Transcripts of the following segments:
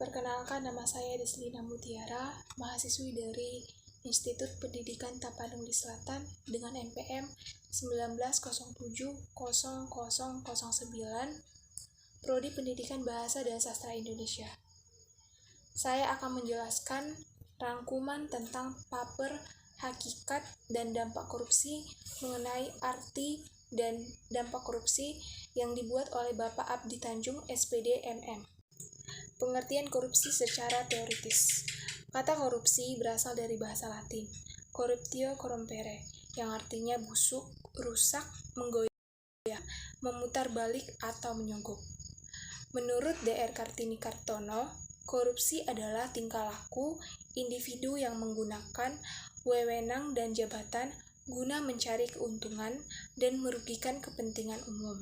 Perkenalkan, nama saya Deslina Mutiara, mahasiswi dari Institut Pendidikan Tapanuli Selatan dengan NPM 19070009, Prodi Pendidikan Bahasa dan Sastra Indonesia. Saya akan menjelaskan rangkuman tentang paper hakikat dan dampak korupsi mengenai arti dan dampak korupsi yang dibuat oleh Bapak Abdi Tanjung, SPD, MM. Pengertian korupsi secara teoritis. Kata korupsi berasal dari bahasa Latin, corruptio corrompere, yang artinya busuk, rusak, menggoyah, memutar balik, atau menyogok. Menurut Dr. Kartini Kartono, korupsi adalah tingkah laku individu yang menggunakan wewenang dan jabatan guna mencari keuntungan dan merugikan kepentingan umum.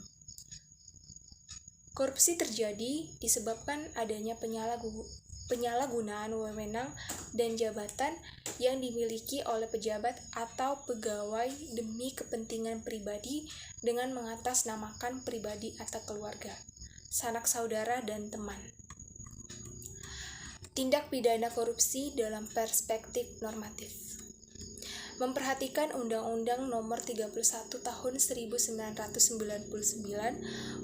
Korupsi terjadi disebabkan adanya penyalahgunaan wewenang dan jabatan yang dimiliki oleh pejabat atau pegawai demi kepentingan pribadi dengan mengatasnamakan pribadi atau keluarga, sanak saudara, dan teman. Tindak pidana korupsi dalam perspektif normatif. Memperhatikan Undang-Undang Nomor 31 Tahun 1999,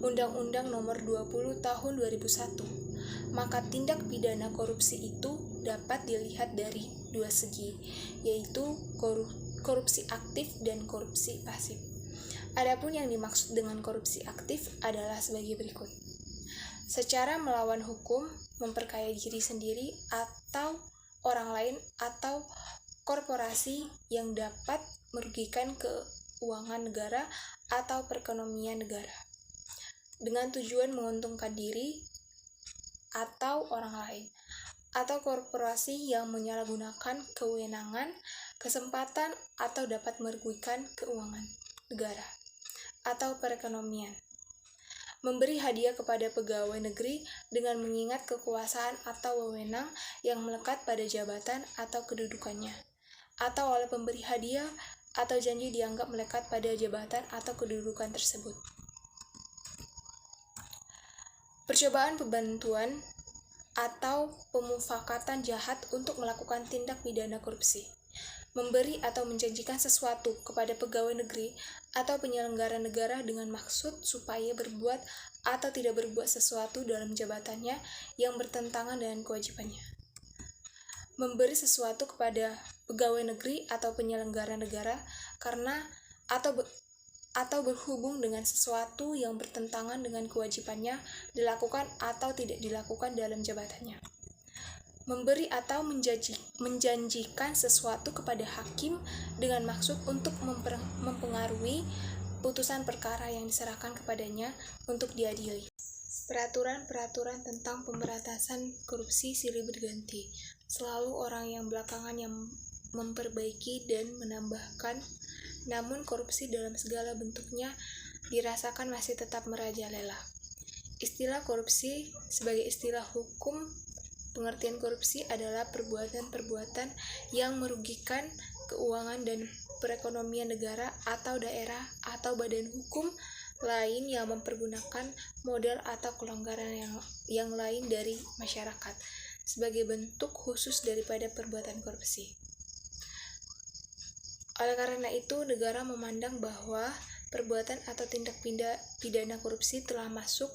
Undang-Undang Nomor 20 Tahun 2001, maka tindak pidana korupsi itu dapat dilihat dari dua segi, yaitu korupsi aktif dan korupsi pasif. Adapun yang dimaksud dengan korupsi aktif adalah sebagai berikut. Secara melawan hukum, memperkaya diri sendiri atau orang lain atau korporasi yang dapat merugikan keuangan negara atau perekonomian negara dengan tujuan menguntungkan diri atau orang lain, atau korporasi yang menyalahgunakan kewenangan, kesempatan, atau dapat merugikan keuangan negara atau perekonomian. Memberi hadiah kepada pegawai negeri dengan mengingat kekuasaan atau wewenang yang melekat pada jabatan atau kedudukannya, atau oleh pemberi hadiah atau janji dianggap melekat pada jabatan atau kedudukan tersebut. Percobaan pembantuan atau pemufakatan jahat untuk melakukan tindak pidana korupsi. Memberi atau menjanjikan sesuatu kepada pegawai negeri atau penyelenggara negara dengan maksud supaya berbuat atau tidak berbuat sesuatu dalam jabatannya yang bertentangan dengan kewajibannya. Memberi sesuatu kepada pegawai negeri atau penyelenggara negara karena atau berhubung dengan sesuatu yang bertentangan dengan kewajibannya dilakukan atau tidak dilakukan dalam jabatannya. Memberi atau menjanjikan sesuatu kepada hakim dengan maksud untuk mempengaruhi putusan perkara yang diserahkan kepadanya untuk diadili. Peraturan-peraturan tentang pemberantasan korupsi silih berganti. Selalu orang yang belakangan yang memperbaiki dan menambahkan, namun korupsi dalam segala bentuknya dirasakan masih tetap merajalela. Istilah korupsi sebagai istilah hukum. Pengertian korupsi adalah perbuatan-perbuatan yang merugikan keuangan dan perekonomian negara atau daerah atau badan hukum lain yang mempergunakan modal atau kelonggaran yang lain dari masyarakat sebagai bentuk khusus daripada perbuatan korupsi. Oleh karena itu, negara memandang bahwa perbuatan atau tindak pidana korupsi telah masuk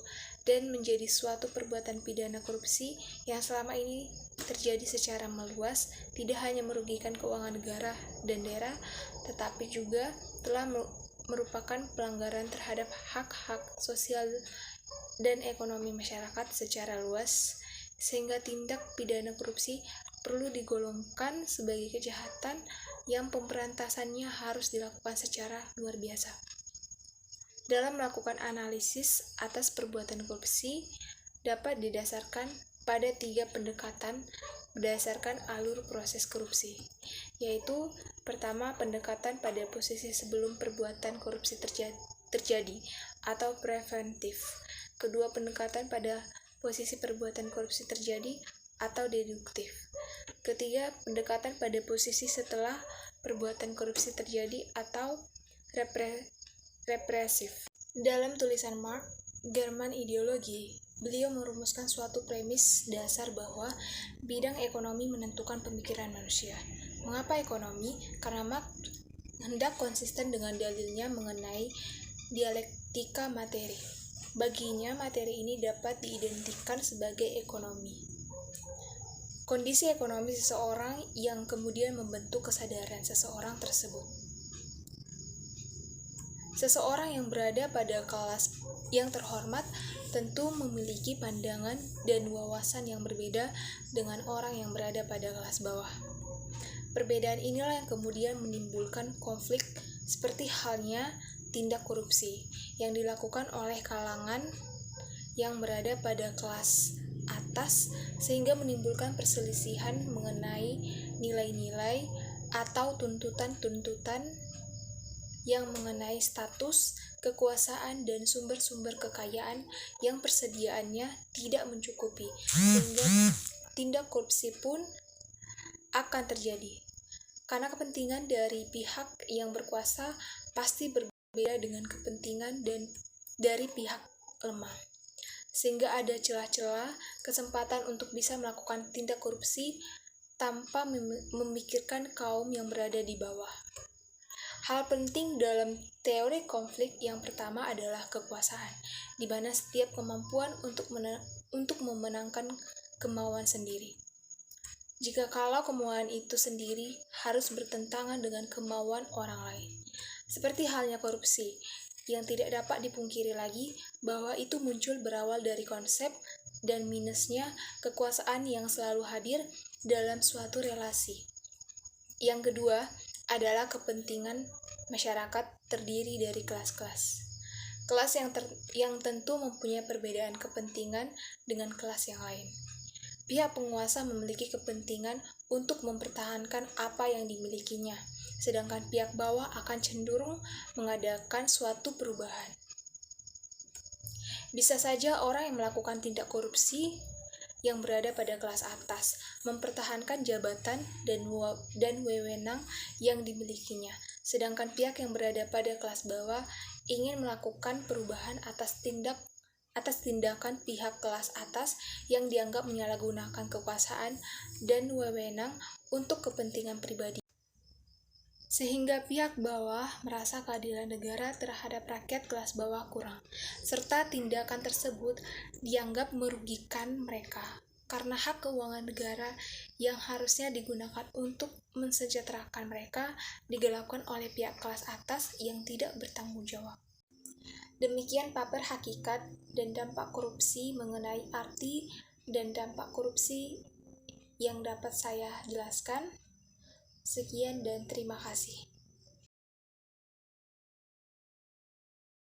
dan menjadi suatu perbuatan pidana korupsi yang selama ini terjadi secara meluas, tidak hanya merugikan keuangan negara dan daerah, tetapi juga telah merupakan pelanggaran terhadap hak-hak sosial dan ekonomi masyarakat secara luas, sehingga tindak pidana korupsi perlu digolongkan sebagai kejahatan yang pemberantasannya harus dilakukan secara luar biasa. Dalam melakukan analisis atas perbuatan korupsi dapat didasarkan pada 3 pendekatan berdasarkan alur proses korupsi, yaitu pertama, pendekatan pada posisi sebelum perbuatan korupsi terjadi atau preventif. Kedua, pendekatan pada posisi perbuatan korupsi terjadi atau deduktif. Ketiga, pendekatan pada posisi setelah perbuatan korupsi terjadi atau represif. Dalam tulisan Marx, German Ideologi, beliau merumuskan suatu premis dasar bahwa bidang ekonomi menentukan pemikiran manusia. Mengapa ekonomi? Karena Marx hendak konsisten dengan dalilnya mengenai dialektika materi. Baginya, materi ini dapat diidentikan sebagai ekonomi. Kondisi ekonomi seseorang yang kemudian membentuk kesadaran seseorang tersebut. Seseorang yang berada pada kelas yang terhormat tentu memiliki pandangan dan wawasan yang berbeda dengan orang yang berada pada kelas bawah. Perbedaan inilah yang kemudian menimbulkan konflik seperti halnya tindak korupsi yang dilakukan oleh kalangan yang berada pada kelas atas sehingga menimbulkan perselisihan mengenai nilai-nilai atau tuntutan-tuntutan yang mengenai status, kekuasaan, dan sumber-sumber kekayaan yang persediaannya tidak mencukupi, sehingga tindak korupsi pun akan terjadi. Karena kepentingan dari pihak yang berkuasa pasti berbeda dengan kepentingan dari pihak lemah. Sehingga ada celah-celah kesempatan untuk bisa melakukan tindak korupsi tanpa memikirkan kaum yang berada di bawah. Hal penting dalam teori konflik yang pertama adalah kekuasaan, di mana setiap kemampuan untuk memenangkan kemauan sendiri. Jika kalau kemauan itu sendiri harus bertentangan dengan kemauan orang lain. Seperti halnya korupsi, yang tidak dapat dipungkiri lagi bahwa itu muncul berawal dari konsep dan minusnya kekuasaan yang selalu hadir dalam suatu relasi. Yang kedua adalah kepentingan masyarakat terdiri dari kelas-kelas. Kelas yang tentu mempunyai perbedaan kepentingan dengan kelas yang lain. Pihak penguasa memiliki kepentingan untuk mempertahankan apa yang dimilikinya, sedangkan pihak bawah akan cenderung mengadakan suatu perubahan. Bisa saja orang yang melakukan tindak korupsi yang berada pada kelas atas mempertahankan jabatan dan wewenang yang dimilikinya, sedangkan pihak yang berada pada kelas bawah ingin melakukan perubahan atas tindakan pihak kelas atas yang dianggap menyalahgunakan kekuasaan dan wewenang untuk kepentingan pribadi. Sehingga pihak bawah merasa keadilan negara terhadap rakyat kelas bawah kurang, serta tindakan tersebut dianggap merugikan mereka, karena hak keuangan negara yang harusnya digunakan untuk mensejahterakan mereka digelapkan oleh pihak kelas atas yang tidak bertanggung jawab. Demikian paper hakikat dan dampak korupsi mengenai arti dan dampak korupsi yang dapat saya jelaskan. Sekian dan terima kasih.